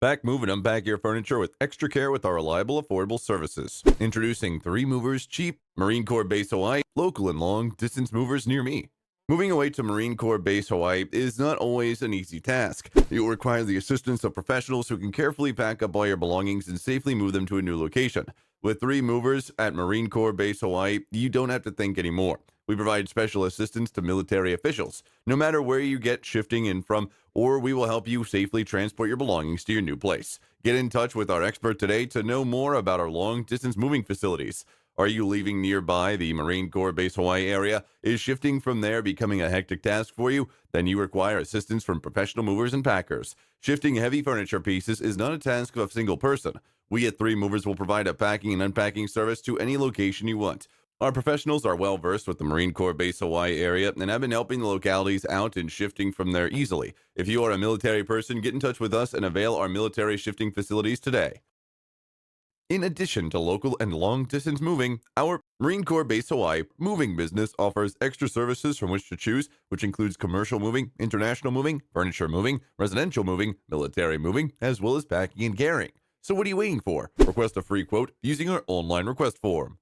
Pack, move, and unpack your furniture with extra care with our reliable, affordable services. Introducing 3 Movers Cheap, Marine Corps Base Hawaii, local and long distance movers near me. Moving away to Marine Corps Base Hawaii is not always an easy task. It will require the assistance of professionals who can carefully pack up all your belongings and safely move them to a new location. With 3 Movers at Marine Corps Base Hawaii, you don't have to think anymore. We provide special assistance to military officials, no matter where you get shifting in from, or we will help you safely transport your belongings to your new place. Get in touch with our expert today to know more about our long distance moving facilities. Are you leaving nearby the Marine Corps Base Hawaii area? Is shifting from there becoming a hectic task for you? Then you require assistance from professional movers and packers. Shifting heavy furniture pieces is not a task of a single person. We at 3 Movers will provide a packing and unpacking service to any location you want. Our professionals are well versed with the Marine Corps Base Hawaii area and have been helping the localities out and shifting from there easily. If you are a military person, get in touch with us and avail our military shifting facilities today. In addition to local and long distance moving, our Marine Corps Base Hawaii moving business offers extra services from which to choose, which includes commercial moving, international moving, furniture moving, residential moving, military moving, as well as packing and carrying. So what are you waiting for? Request a free quote using our online request form.